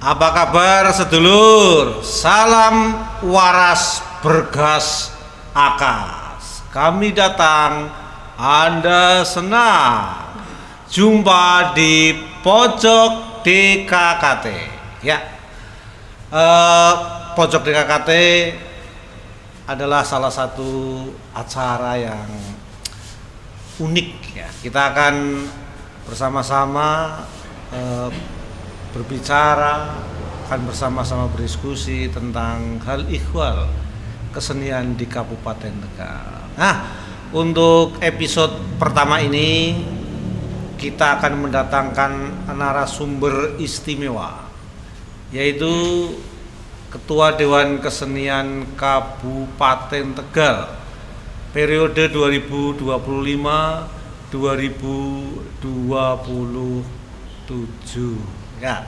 Apa kabar sedulur? Salam waras bergas akas. Kami datang, Anda senang jumpa di pojok DKKT. Ya, pojok DKKT adalah salah satu acara yang unik ya. Kita akan bersama-sama berbicara, akan bersama-sama berdiskusi tentang hal ihwal kesenian di Kabupaten Tegal. Nah, untuk episode pertama ini kita akan mendatangkan narasumber istimewa, yaitu Ketua Dewan Kesenian Kabupaten Tegal periode 2025-2027. Ya.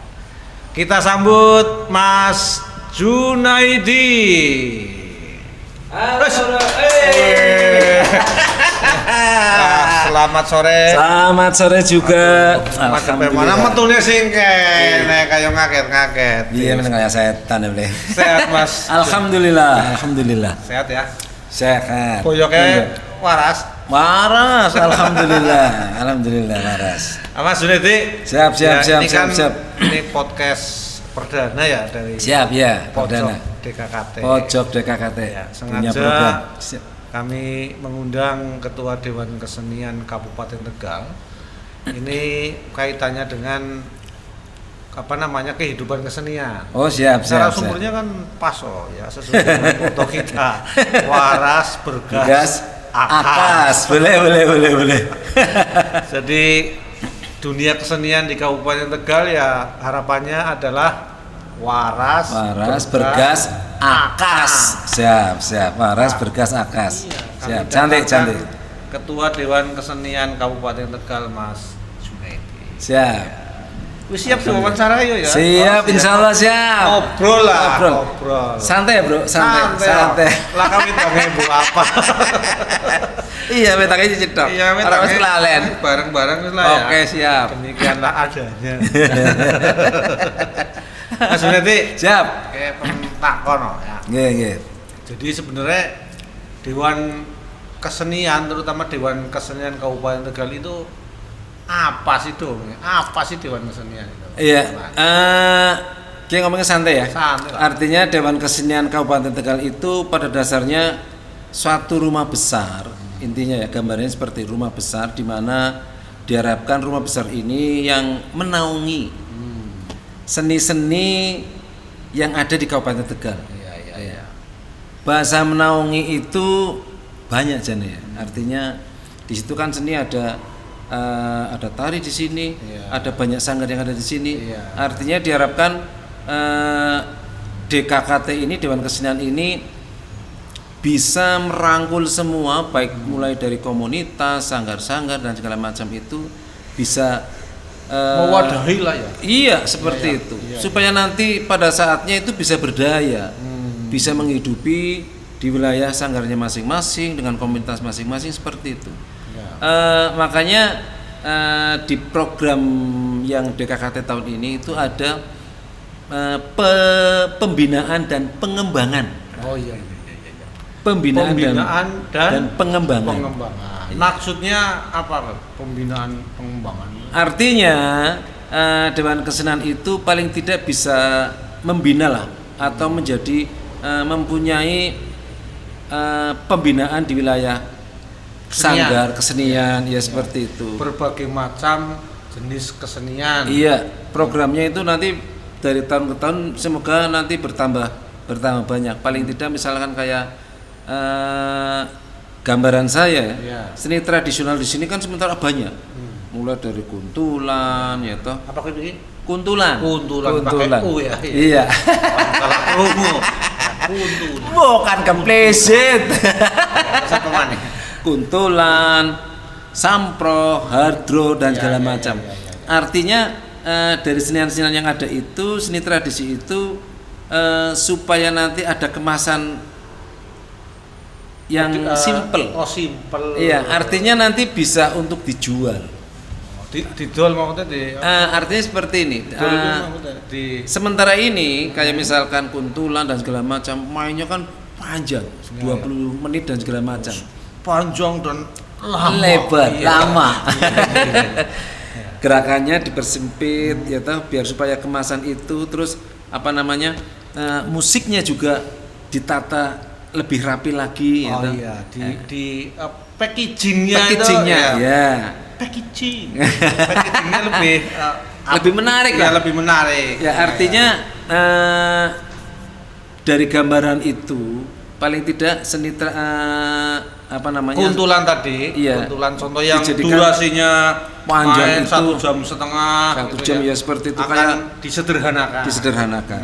Kita sambut Mas Junaidi. Halo. Selamat sore. Selamat sore juga. Mana metune sing kene kaya ngaget-ngaget. Iya men kaya setan ya, Sehat Mas. Alhamdulillah. Sehat ya. Sehat. Boyoke waras. Waras, alhamdulillah. Alhamdulillah waras. Mas Junaidi. Siap. Ini podcast perdana ya dari Siap ya, perdana. DKKT. Pojok DKKT. Ya, Punya sengaja program. kami mengundang Ketua Dewan Kesenian Kabupaten Tegal. Ini kaitannya dengan kehidupan kesenian. Oh, siap. Sumbernya kan pas ya, sesuai dengan foto kita. Waras bergas akas. Boleh. Jadi dunia kesenian di Kabupaten Tegal ya harapannya adalah waras bergas akas. Siap. Waras bergas akas. Iya, Siap. Cantik. Ketua Dewan Kesenian Kabupaten Tegal, Mas Junaidi. Siap. Wis siap diwawancara ya? Siap, insyaallah siap. Ngobrol. Santai ya, Bro. Santai. Lah kami tangi Bu apa? Iya, betake cedok. Iya, ora wis lalen. Bareng-bareng wis lah ya. Oke, siap. Demikianlah adanya. Mas Junaidi, Siap. kayak pentakon ya. Nggih. Jadi sebenarnya Dewan Kesenian, terutama Dewan Kesenian Kabupaten Tegal itu apa sih dong? Apa sih Dewan Kesenian itu? Iya. Kita ngomongnya santai ya. Santai lah. Artinya Dewan Kesenian Kabupaten Tegal itu pada dasarnya suatu rumah besar. Intinya ya, gambarnya seperti rumah besar di mana diharapkan rumah besar ini yang menaungi seni-seni yang ada di Kabupaten Tegal. Iya. Bahasa menaungi itu banyak jane ya. Artinya di situ kan seni ada tari di sini, ada banyak sanggar yang ada di sini. Iya. Artinya diharapkan DKKT ini, Dewan Kesenian ini bisa merangkul semua, baik mulai dari komunitas, sanggar-sanggar dan segala macam itu bisa mewadahi lah ya. Iya, seperti itu. Supaya nanti pada saatnya itu bisa berdaya, bisa menghidupi di wilayah sanggarnya masing-masing dengan komunitas masing-masing seperti itu. Makanya di program yang DKKT tahun ini itu ada pembinaan dan pengembangan. Oh iya. Pembinaan dan pengembangan. Maksudnya apa? Pembinaan pengembangan. Artinya Dewan Kesenian itu paling tidak bisa membina lah atau menjadi mempunyai pembinaan di wilayah sanggar kesenian ya seperti itu. Berbagai macam jenis kesenian. Iya, programnya itu nanti dari tahun ke tahun semoga nanti bertambah banyak. Paling tidak misalkan kayak gambaran saya, seni tradisional di sini kan sementara banyak. Mulai dari kuntulan ya toh. Apa itu? Kuntulan. Pakai U ya. Iya. Salah promo. Kuntulan. Bukan kempleset. Satu mana? Kuntulan, sampro, hardro dan segala macam. Artinya dari senian-senian yang ada itu, seni tradisi itu supaya nanti ada kemasan yang simple. Oh, simple. Iya, artinya nanti bisa untuk dijual. didol maksudnya di Artinya seperti ini. didol itu maksudnya di Sementara ini kayak misalkan kuntulan dan segala macam mainnya kan panjang, 20 menit dan segala macam. panjang dan Lebar, Iya. lama. Gerakannya dipersempit ya toh biar supaya kemasan itu terus apa namanya? Musiknya juga ditata lebih rapi lagi ya Oh toh. iya, di packagingnya itu Packagingnya ya. packagingnya lebih Lebih menarik ya, lah. lebih menarik. Ya artinya dari gambaran itu paling tidak seni apa namanya? kuntulan tadi, Iya. kuntulan contoh yang Dijadikan durasinya panjang main itu 1,5 jam, 1 jam ya seperti itu akan kayak disederhanakan. disederhanakan.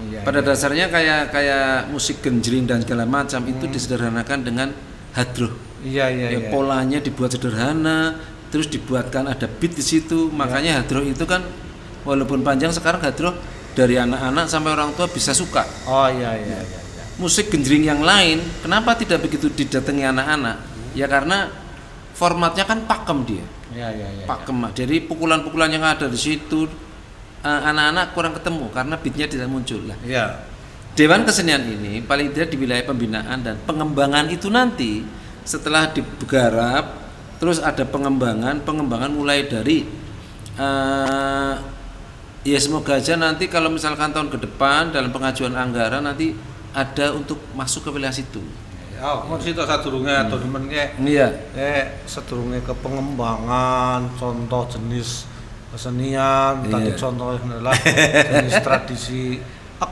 Iya, Pada iya. dasarnya kayak musik genjring dan segala macam itu disederhanakan dengan hadroh. Iya iya Ya, iya. polanya dibuat sederhana, terus dibuatkan ada beat di situ. Makanya hadroh itu kan walaupun panjang sekarang hadroh dari anak-anak sampai orang tua bisa suka. Oh iya iya iya. Musik genjring yang lain, kenapa tidak begitu didatangi anak-anak? Ya karena formatnya kan pakem dia. Iya iya iya. Pakem. Jadi pukulan-pukulan yang ada di situ anak-anak kurang ketemu karena beatnya tidak muncul lah. Iya. Dewan Kesenian ini paling tidak di wilayah pembinaan dan pengembangan itu nanti setelah digarap terus ada pengembangan mulai dari ya semoga aja nanti kalau misalkan tahun ke depan dalam pengajuan anggaran nanti ada untuk masuk ke wilayah situ. Oh, mau cerita sadurunge atau demen Iya. sedurunge ke pengembangan contoh jenis kesenian tadi Iya. contohnya adalah jenis tradisi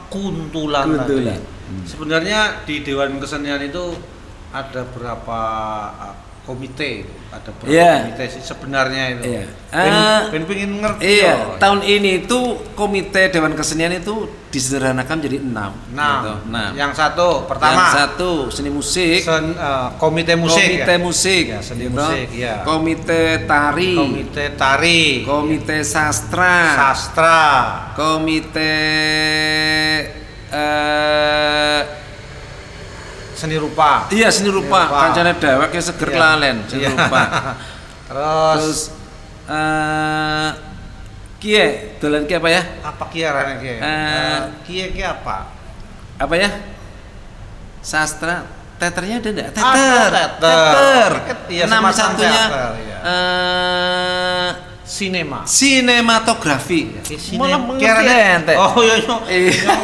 kuntulan tadi. Sebenarnya di Dewan Kesenian itu ada berapa komite, ada berapa Iya. komite sih sebenarnya itu. Iya. Pengen ngerti. Iya, ya. tahun ini itu komite Dewan Kesenian itu disederhanakan jadi 6. Nah, gitu. yang satu pertama Yang satu seni musik, komite musik komite ya? musik, Ya, seni gitu. musik, ya. Komite tari, Komite tari, komite sastra, sastra, komite seni rupa. iya seni rupa, rupa. kancane dewek ya seger Iya. lalen seni Iya. rupa. Terus Terus kie, dolan kie apa ya? apa kiarannya ki? Kie ki apa? Apa ya? Sastra, teaternya ada enggak? Teater. Teater. Iya, Nama semacam satunya teater, iya. Sinema. Sinematografi. Malah mengerti Kiarannya ente. Oh iya iya. Iya.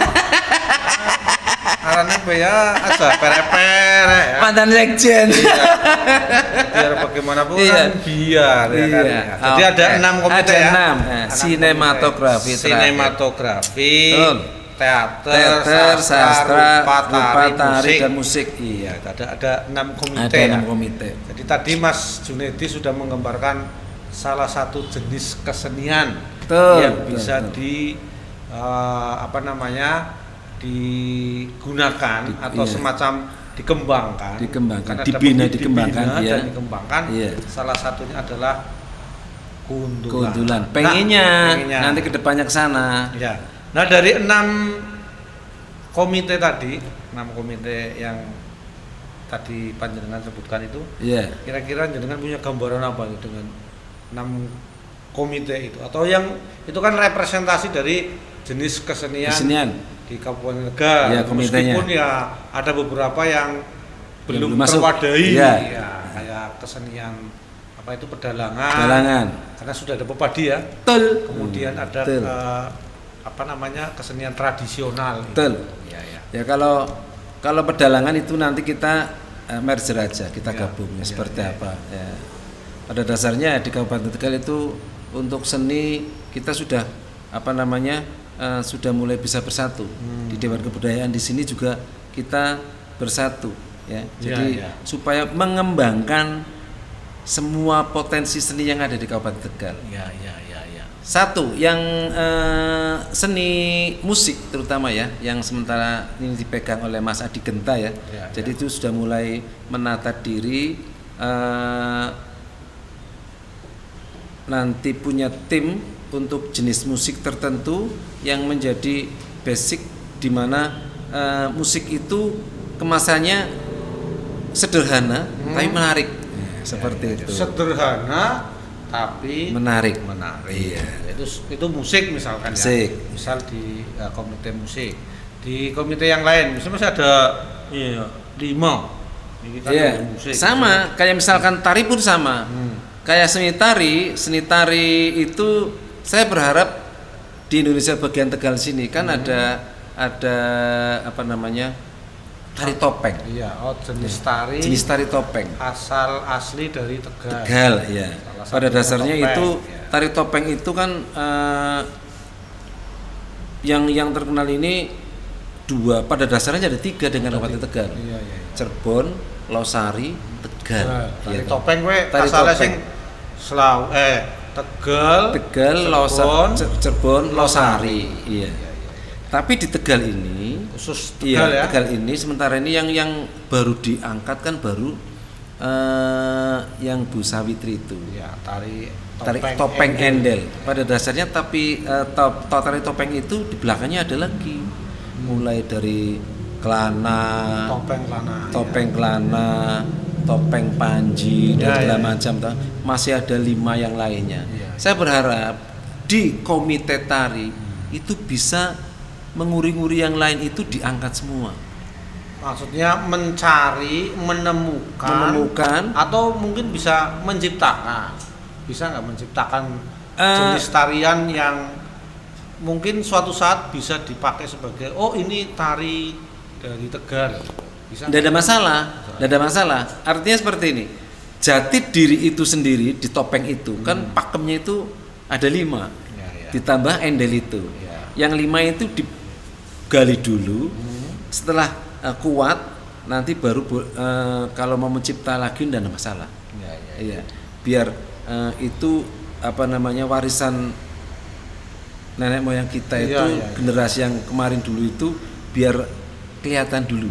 Karena apa ya? Aja pere-pere ya. Mantan sekjen. Biar bagaimanapun Iya. kan biar ya kan. Iya. Jadi Oke. ada 6 komite Ada ya. 6. Enam Sinematografi komite. terakhir. Sinematografi. Betul. Teater, sastra, rupa, tari, dan musik. Iya. Ada 6 komite. Ada ya. 6 komite. Jadi tadi Mas Junedi sudah menggambarkan salah satu jenis kesenian Betul, yang betul, bisa betul. digunakan atau iya. semacam dikembangkan. Dikembangkan, Kan ada dibina, pembina dikembangkan, iya. dan dikembangkan. Iya. Salah satunya adalah kuntulan. Keuntulan. Nah, Pengennya pengennya. nanti kedepannya ke sana. Ya. Nah, dari 6 komite tadi, 6 komite yang tadi panjenengan sebutkan itu, Iya. kira-kira jenengan punya gambaran apa nih dengan 6 komite itu, atau yang itu kan representasi dari jenis kesenian di Kabupaten Tegal. Ya, komitenya. Meskipun ya ada beberapa yang belum belum masuk. terwadahi, Ya. ya, kayak kesenian apa itu pedalangan, Dalangan. karena sudah ada pepadi ya. Betul. Kemudian ada Betul. apa namanya kesenian tradisional. Betul. Ya, ya. Ya kalau pedalangan itu nanti kita merger aja, kita Ya, gabung ya, ya, seperti ya, apa. Ya. Pada dasarnya di Kabupaten Tegal itu untuk seni kita sudah apa namanya sudah mulai bisa bersatu. Di Dewan Kebudayaan di sini juga kita bersatu ya. Jadi ya. supaya mengembangkan semua potensi seni yang ada di Kabupaten Tegal. Ya, ya, ya, ya. Satu, yang seni musik terutama ya, yang sementara ini dipegang oleh Mas Adi Genta ya. Ya, Jadi itu sudah mulai menata diri, nanti punya tim untuk jenis musik tertentu yang menjadi basic di mana musik itu kemasannya sederhana tapi menarik. Seperti itu. Sederhana tapi menarik. Iya. Itu musik misalkan musik. Ya. Misal di komite musik. Di komite yang lain, misalnya masih ada 5. Ini kan musik. Sama, kayak misalkan tari pun sama. Kayak seni tari itu saya berharap di Indonesia bagian Tegal sini kan ada apa namanya? Tari topeng. Iya, jenis tari topeng. Asli dari Tegal. Tegal, ya. Pada dasarnya topeng, itu tari topeng itu kan yang terkenal ini 2. Pada dasarnya ada 3 dengan Kabupaten Tegal. Iya. Cirebon, Losari, Tegal. Tari topeng asalnya sing Tegal, Cirebon, Losari. Iya. Tapi di Tegal ini, khusus Tegal ya. Tegal ini sementara ini yang baru diangkat kan baru yang Bu Sawitri itu. Ya, tari topeng endel. Pada dasarnya tapi tari topeng itu di belakangnya ada lagi. Mulai dari topeng kelana, topeng panji dan segala macam masih ada 5 yang lainnya. Saya berharap di komite tari itu bisa menguri-nguri yang lain itu diangkat semua. Maksudnya menemukan atau mungkin bisa menciptakan. Bisa nggak menciptakan jenis tarian yang mungkin suatu saat bisa dipakai sebagai ini tari dari Tegal. Bisa? Tidak ada masalah. Artinya seperti ini. Jati diri itu sendiri di topeng itu kan pakemnya itu ada 5. Ditambah endel itu. Yang 5 itu digali dulu. Setelah kuat nanti baru kalau mau mencipta lagi tidak ada masalah. Iya. Biar itu apa namanya warisan nenek moyang kita itu generasi yang kemarin dulu itu biar kelihatan dulu.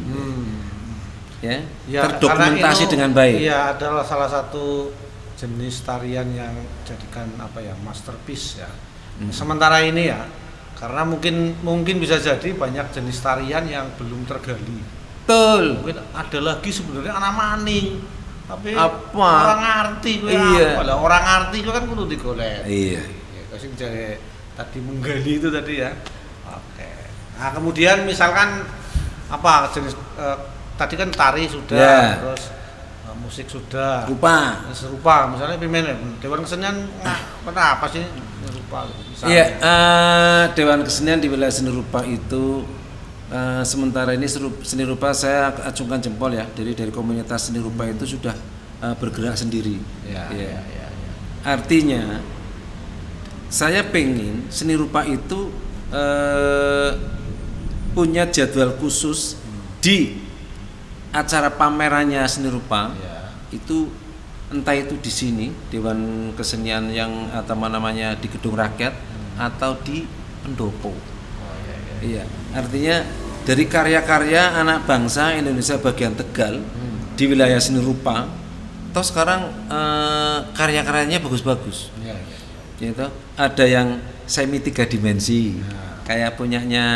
Terdokumentasi dengan baik. Iya, adalah salah satu jenis tarian yang jadikan masterpiece ya. Sementara ini ya, karena mungkin bisa jadi banyak jenis tarian yang belum tergali. Betul. Mungkin ada lagi sebenarnya anak maning, tapi apa? Orang ngerti orang ngerti itu kan kudu digolek. Iya. Ya, kasih jadi tadi menggali itu tadi ya. Oke. Nah, kemudian misalkan jenis tadi kan tari sudah, terus musik sudah, serupa misalnya Dewan Kesenian apa sih serupa gitu, Iya, Dewan Kesenian di wilayah seni rupa itu sementara ini seni rupa saya acungkan jempol ya, dari komunitas seni rupa itu sudah bergerak sendiri. Ya. Artinya saya pengen seni rupa itu punya jadwal khusus di acara pamerannya seni rupa. Itu entah itu di sini Dewan Kesenian yang atau namanya di Gedung Rakyat atau di Pendopo. Iya, artinya dari karya-karya anak bangsa Indonesia bagian Tegal di wilayah seni rupa, toh sekarang karya-karyanya bagus-bagus. Gitu. Ada yang semi 3 dimensi, kayak punyanya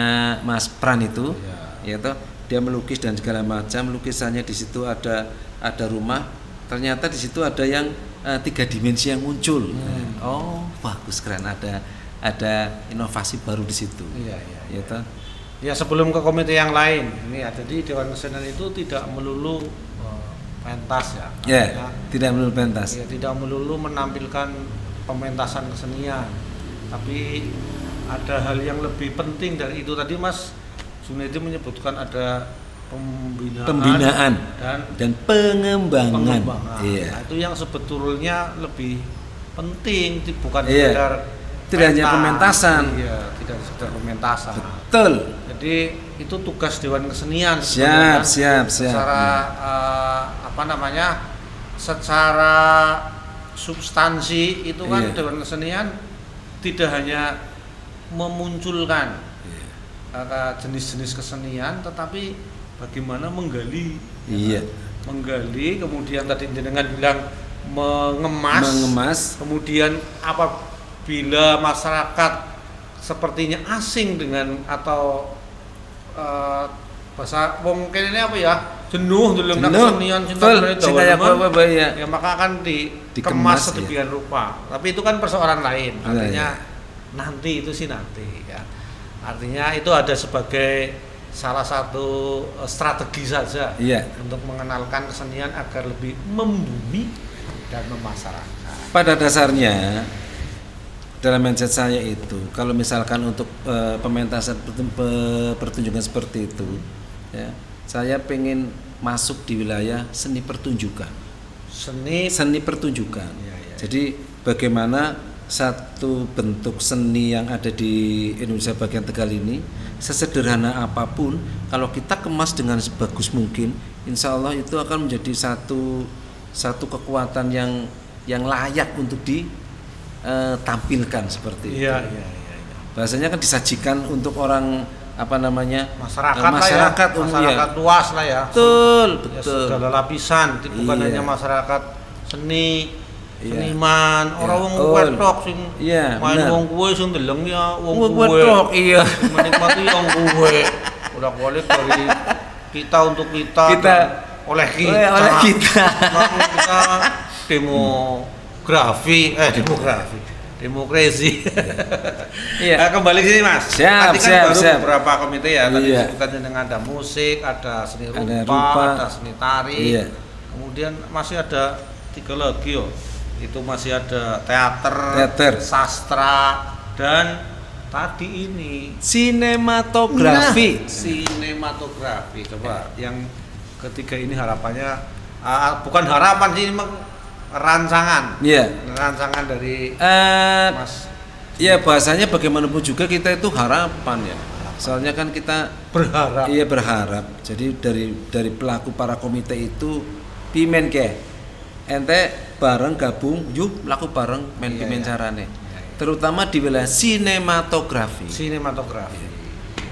Mas Pran itu, gitu. Dia melukis dan segala macam, lukisannya di situ ada rumah, ternyata di situ ada yang 3 dimensi yang muncul. Oh, bagus, keren, ada inovasi baru di situ. Gitu. Ya, sebelum ke komite yang lain, ini jadi Dewan Kesenian itu tidak melulu pentas ya. Tidak melulu pentas. Ya, tidak melulu menampilkan pementasan kesenian, tapi ada hal yang lebih penting dari itu. Tadi Mas Junaidi menyebutkan ada pembinaan dan pengembangan. Iya. Nah, itu yang sebetulnya lebih penting, bukan sekedar tidak hanya pementasan. Iya, tidak sekedar pementasan. Betul. Jadi itu tugas Dewan Kesenian. Siap. Secara secara substansi itu kan Dewan Kesenian tidak hanya memunculkan jenis-jenis kesenian, tetapi bagaimana menggali. Menggali, kemudian tadi jenengan bilang mengemas. Kemudian apabila masyarakat sepertinya asing dengan atau bahasa mungkin ini jenuh dulu nang kesenian cinta sing kaya apa ya. Ya maka akan dikemas sedemikian rupa. Tapi itu kan persoalan lain. Artinya nanti itu sih nanti ya. Artinya itu ada sebagai salah satu strategi saja untuk mengenalkan kesenian agar lebih membumi dan memasyarakat. Pada dasarnya dalam mindset saya itu, kalau misalkan untuk pementasan pertunjukan seperti itu, ya, saya pengen masuk di wilayah seni pertunjukan. Seni pertunjukan. Ya. Jadi bagaimana satu bentuk seni yang ada di Indonesia bagian Tegal ini, sesederhana apapun, kalau kita kemas dengan sebagus mungkin, insya Allah itu akan menjadi satu kekuatan yang layak untuk ditampilkan seperti itu. Iya. Bahasanya kan disajikan untuk orang masyarakat umumnya. Masyarakat luas lah ya. Betul. Ya, segala lapisan, bukan hanya masyarakat seni, seniman, orang wong wedok sing main wong kuwe sing deleng ya wong kuwe. Menikmati wong kuwe. Udah boleh dari kita untuk kita. Oleh kita. Kita demokrasi. Iya. Kembali ke sini Mas. Tadi kan baru beberapa komite ya. Tadi disebutkan dengan ada musik, ada seni rupa, ada seni tari. Iya. Kemudian masih ada 3 lagi yo. Itu masih ada teater, sastra, dan tadi ini sinematografi. Sinematografi. Coba yang ketiga ini harapannya bukan harapan sih, rancangan. Rancangan dari Mas. Ya bahasanya bagaimanapun juga kita itu harapan ya. Soalnya kan kita berharap. Iya berharap. Jadi dari pelaku para komite itu pimen ente bareng gabung yuk laku bareng pimen carane. Terutama di wilayah sinematografi.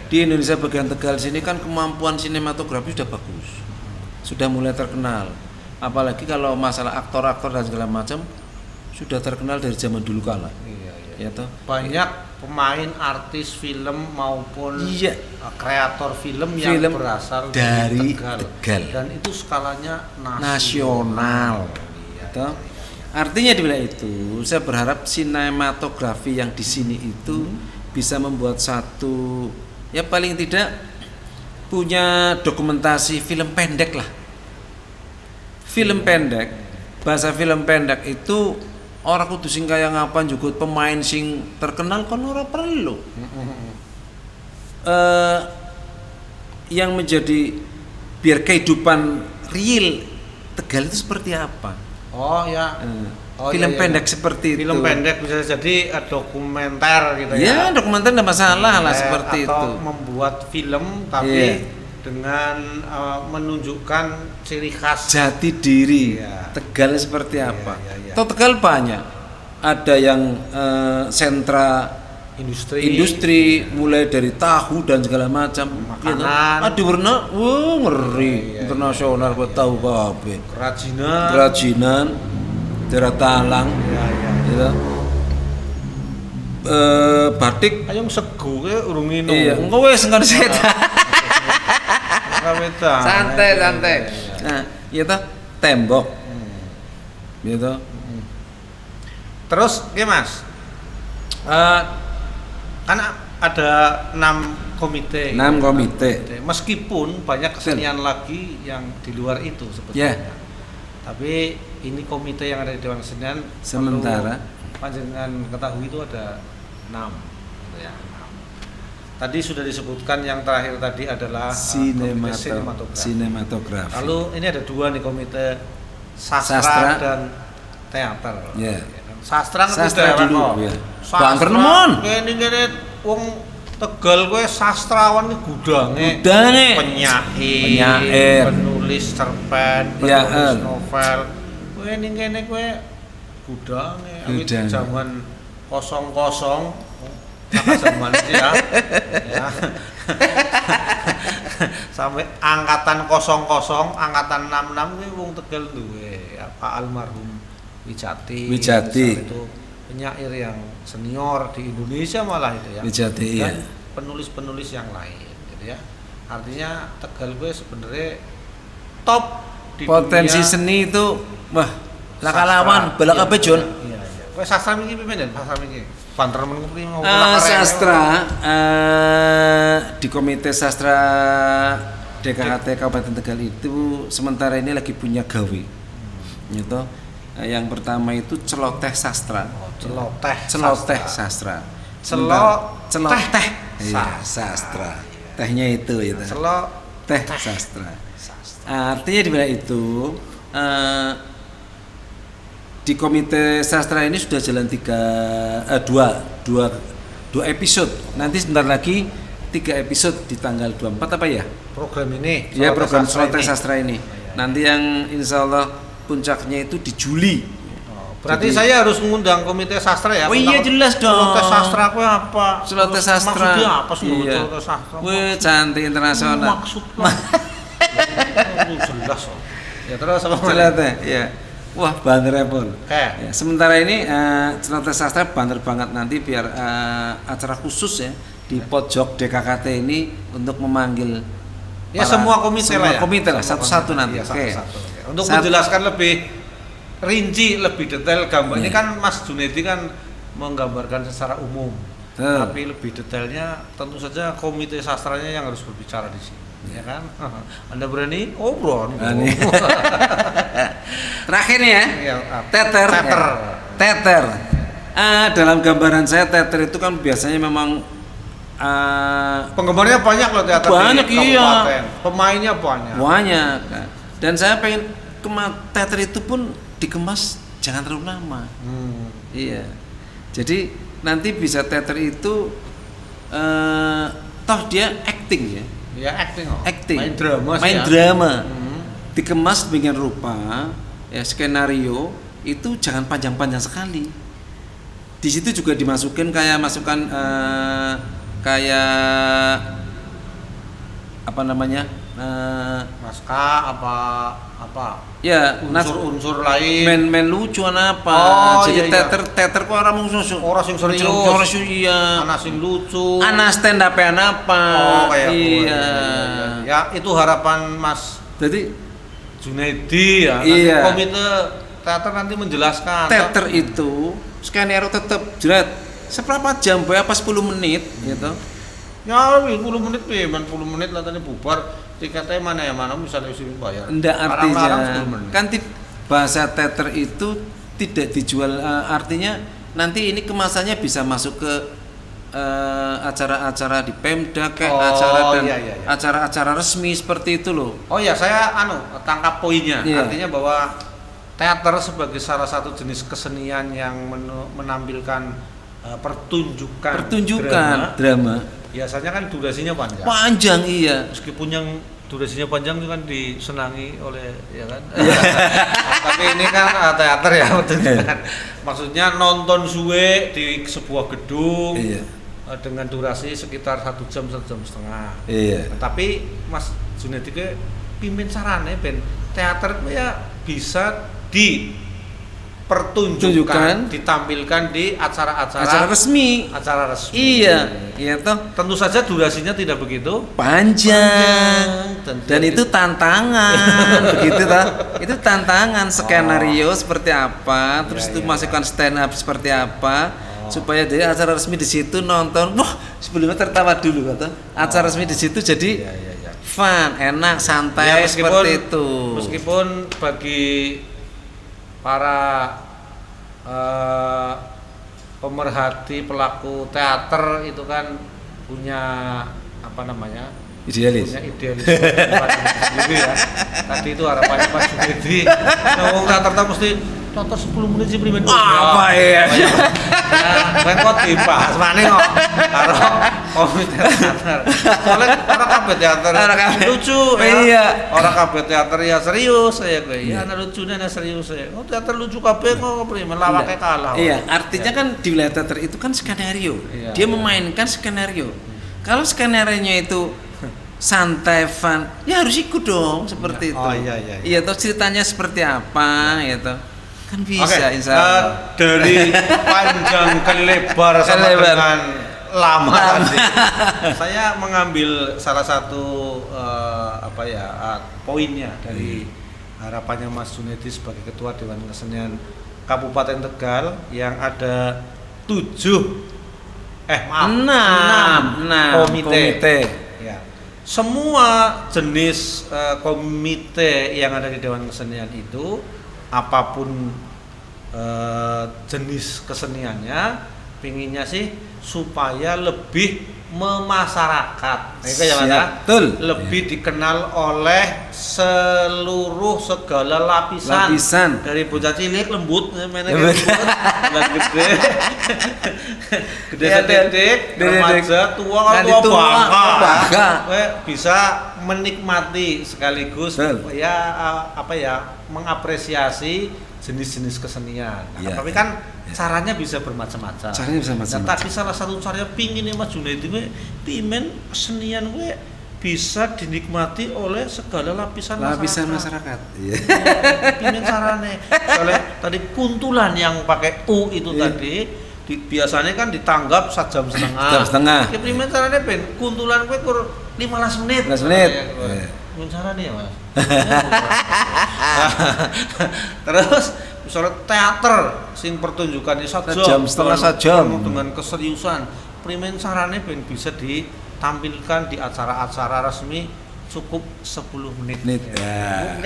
Di Indonesia bagian Tegal sini kan kemampuan sinematografi sudah bagus. Sudah mulai terkenal. Apalagi kalau masalah aktor-aktor dan segala macam sudah terkenal dari zaman dulu kala. Ya toh? Banyak pemain artis film maupun kreator film yang berasal dari Tegal. Dan itu skalanya nasional. Ya artinya di wilayah itu saya berharap sinematografi yang di sini itu bisa membuat satu ya paling tidak punya dokumentasi film pendek lah. Film pendek, bahasa film pendek itu orang kudu sing kaya ngapan juga pemain sing terkenal kan ora perlu. Yang menjadi biar kehidupan real Tegal itu seperti apa? Film pendek seperti itu. Film pendek bisa jadi dokumenter gitu ya. Ya, dokumenter enggak masalah lah seperti atau itu. Membuat film tapi dengan menunjukkan ciri khas jati diri Tegal seperti apa. Toh Tegal banyak. Ada yang sentra industri mulai dari tahu dan segala macam makanan. Aduh warna ngeri internasional buat tahu kabeh. Kerajinan daerah Talang gitu. Batik ayo sego ke urung minum. Iya, engko wis ngan setan. Santai. Nah, iya toh tembok. Gitu. Terus Mas? Kan ada 6 komite. Meskipun banyak kesenian lagi yang di luar itu sebetulnya. Tapi ini komite yang ada di Dewan Kesenian sementara panjenengan ketahui itu ada 6 gitu ya. Tadi sudah disebutkan yang terakhir tadi adalah sinematografi. Lalu ini ada 2 nih komite sastra dan teater. Sastra dulu ya. Bangker nemon. Kene wong Tegal kowe sastrawan ki gudange. Penyair, penulis cerpen, penulis novel. Kowe ning kene kowe gudange awit zaman kosong zaman ya. Sampai angkatan 00, angkatan 66 kuwi wong Tegal duwe Pak almarhum Wijati itu penyair yang senior di Indonesia malah itu ya. Wijati dan penulis-penulis yang lain gitu ya. Artinya Tegal gue sebenarnya top di Potensi dunia seni itu wah laka sastra. lawan balak kabeh Jon. Iya. Kowe sastra iki piye men? Sastra iki. Banter men kuwi ngomong Sastra di Komite Sastra DKHT Kabupaten Tegal itu sementara ini lagi punya gawe. Gitu. Yang pertama itu celoteh sastra. Celoteh sastra. Celoteh sastra. Tehnya itu gitu. Celoteh sastra. Artinya di mana itu di Komite Sastra ini sudah jalan dua episode. Nanti sebentar lagi 3 episode di tanggal 24 apa ya? Program ini. Ya program Celoteh Sastra ini. Nanti yang insya Allah puncaknya itu di Juli. Berarti saya harus mengundang Komite Sastra ya? Oh iya jelas dong. Celoteh Sastra itu apa? Celoteh Sastra. Maksudnya apa sih iya. Celoteh Sastra? Wih cantik internasional. Maksudnya. Jelas. Ya terus apa? Celoteh, ya. Wah banter pun. Ya, sementara ini Celoteh Sastra banter banget nanti biar acara khusus ya di pojok DKKT ini untuk memanggil semua komite lah ya. Komite lah satu-satu nanti. Ya, satu-satu. Untuk menjelaskan lebih rinci, lebih detail gambar. Ini kan Mas Junedi kan menggambarkan secara umum. Tapi lebih detailnya tentu saja Komite Sastranya yang harus berbicara di sini. Ya kan? Anda berani? Oh, berani. Terakhir nih ya. Teter. Dalam gambaran saya teter itu kan biasanya memang penggemarnya banyak loh teater. Banyak iya. Pemainnya banyak. Banyak. Dan saya pengen teater itu pun dikemas jangan terlalu lama. Iya. Jadi nanti bisa teater itu toh dia acting ya. Ya acting. Acting. Main drama. Dikemas dengan rupa ya skenario itu jangan panjang-panjang sekali. Di situ juga dimasukkan kayak kayak apa namanya? Naskah apa ya unsur lain main lucuan apa jadi iya. teater kok orang sing serius iya ana sing lucu ana stand up-an apa iya ya itu harapan Mas jadi Junedi ya iya. Komite teater nanti menjelaskan teater itu skenario tetap jelas seberapa jam apa 10 menit gitu ya 10 menit 10 menit lah tadi bubar tiketnya mana misalnya isi bayar enggak artinya kan bahasa teater itu tidak dijual artinya nanti ini kemasannya bisa masuk ke acara-acara di Pemda kayak acara-acara resmi seperti itu loh. Oh ya saya tangkap poinnya artinya bahwa teater sebagai salah satu jenis kesenian yang menampilkan pertunjukan drama. Biasanya kan durasinya panjang iya meskipun yang durasinya panjang itu kan disenangi oleh ya kan tapi ini kan teater ya pertunjukan maksudnya nonton suwe di sebuah gedung dengan durasi sekitar 1 jam 1,5 jam tapi Mas Junedi ke pimpin sarane ben teater ya bisa dipertunjukkan ditampilkan di acara resmi. Iya toh. Tentu saja durasinya tidak begitu panjang. Dan itu tantangan begitu toh. Itu tantangan skenario seperti apa, terus itu masukkan stand up seperti apa supaya dari acara resmi di situ nonton, wah sebelumnya tertawa dulu kata. Acara resmi di situ jadi fun, enak, santai seperti itu. Meskipun bagi para pemerhati pelaku teater itu kan punya idealis sendiri ya. Tadi itu harapannya Mas Junedi ngomong teater mesti nonton 10 menit sih primen apa ya kan kok dibahas maneh kok karo komite teater soalnya orang kabeh teater lucu ya orang kabeh teater ya serius saya kowe ya ana lucune ana serius saya teater lucu kabeh kok primen lawake kalah artinya kan di wilayah teater itu kan skenario dia memainkan skenario kalau skenarionya itu santai fun ya harus ikut dong seperti itu iya toh ceritanya seperti apa gitu kan bisa insya Allah dari panjang ke lebar sama dengan lama tadi. Saya mengambil salah satu poinnya dari harapannya Mas Junedi sebagai Ketua Dewan Kesenian Kabupaten Tegal yang ada 6 komite. Ya. Semua jenis komite yang ada di Dewan Kesenian itu, apapun jenis keseniannya, pinginnya sih supaya lebih memasyarakat, lebih dikenal oleh seluruh segala lapisan. Dari bocah cilik lembut, gede sedetik, remaja, tua bangka, bisa menikmati sekaligus mengapresiasi jenis-jenis kesenian. Tapi kan caranya bisa bermacam-macam. Tapi salah satu caranya pingin Mas Junedi pimen kesenian bisa dinikmati oleh segala lapisan masyarakat. Iya. Pimen carane. Soalnya tadi kuntulan yang pakai U itu tadi biasanya kan ditanggap 1 jam setengah. Ya pimen carane ben kuntulan kur 15 menit. 15 menit. Pimen carane ya, Mas. Terus misalnya teater sing pertunjukannya 1 jam dengan keseriusan, primen carane ben bisa ditampilkan di acara-acara resmi cukup 10 menit. Ya.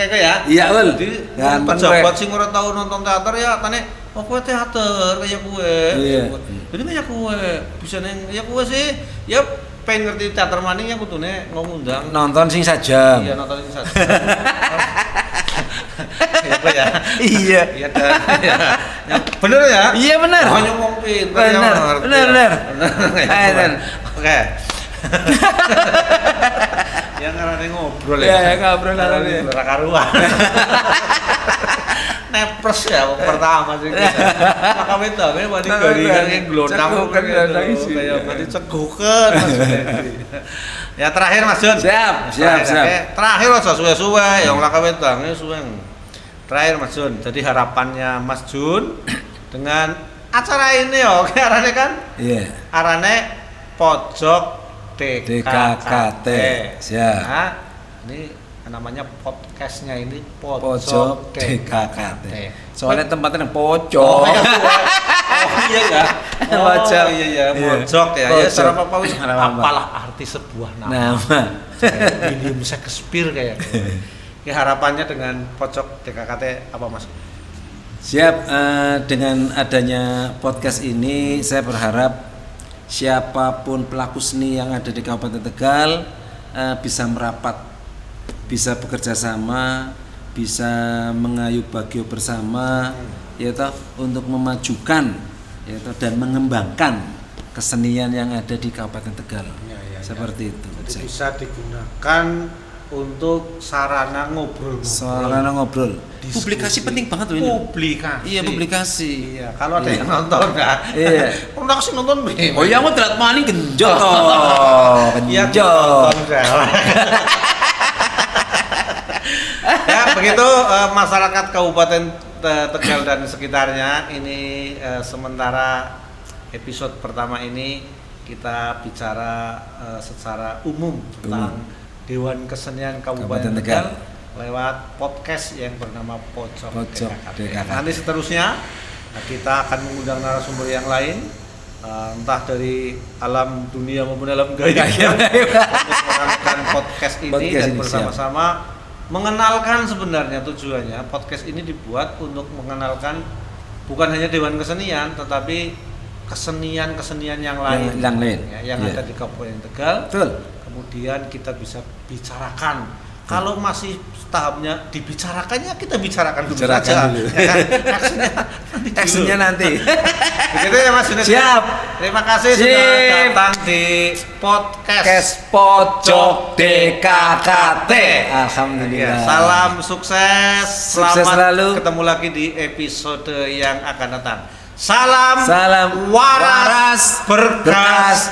Iya, betul. Jadi pejabat sing ora tau nonton teater ya tane kowe teater kayak kowe. Jadi kayak kowe bisa neng ya kowe sih ya pengen ngerti teater maning ya kudune ngundang nonton sing sajam. Iya, nonton sing sajam. Iya. Bener ya? Iya bener. Hanya ngomong pinter. Bener. Oke. Ya ngarane ngobrol ya. Iya, ngobrol ngarane. Ora karuan. Nepres ya pertama sih kita. Maka wedane wani garingan glonang kayak berarti ceguken Mas Junedi. Ya terakhir Mas Jun. Siap. Terakhir aja suwe-suwe ya laka wedang suwe. Terakhir Mas Jun. Jadi harapannya Mas Jun dengan acara ini arane kan? Iya. Arane Pojok DKKT. Siap. Nah, ini namanya podcastnya ini Pojok DKKT. Soalnya tempatnya yang pojok. Iya ya. Pojok pojok ya. Ya secara apa wis apalah arti sebuah nama. William Shakespeare kayak. Harapannya dengan Pojok DKKT apa Mas? Siap, dengan adanya podcast ini saya berharap siapapun pelaku seni yang ada di Kabupaten Tegal bisa merapat, bisa bekerja sama, bisa mengayuh bagio bersama, yaitu untuk memajukan, yaitu dan mengembangkan kesenian yang ada di Kabupaten Tegal. Seperti itu. Jadi bisa digunakan untuk sarana ngobrol. Publikasi penting banget loh ini. Publikasi. Iya, kalau ada yang nonton kan. Iya. Orang kasih nonton begini. Oh iya, mau telat maning genjot toh. Genjot. Ya, begitu masyarakat Kabupaten Tegal dan sekitarnya ini sementara episode pertama ini kita bicara secara umum tentang Dewan Kesenian Kabupaten Tegal lewat podcast yang bernama Pojok DKKT. Nanti seterusnya kita akan mengundang narasumber yang lain, entah dari alam dunia maupun alam gaib untuk melakukan podcast ini dan bersama-sama mengenalkan. Sebenarnya tujuannya podcast ini dibuat untuk mengenalkan bukan hanya Dewan Kesenian tetapi kesenian-kesenian yang lain yang ada di Kabupaten Tegal. Betul. Kemudian kita bisa bicarakan. Kalau masih tahapnya dibicarakannya, kita bicarakan dulu saja. Actionnya nanti. Begitu ya Mas Junedi. Siap. Terima kasih sudah datang di podcast Pojok DKKT. Alhamdulillah. Salam sukses. Sukses selalu. Ketemu lagi di episode yang akan datang. Salam waras berkas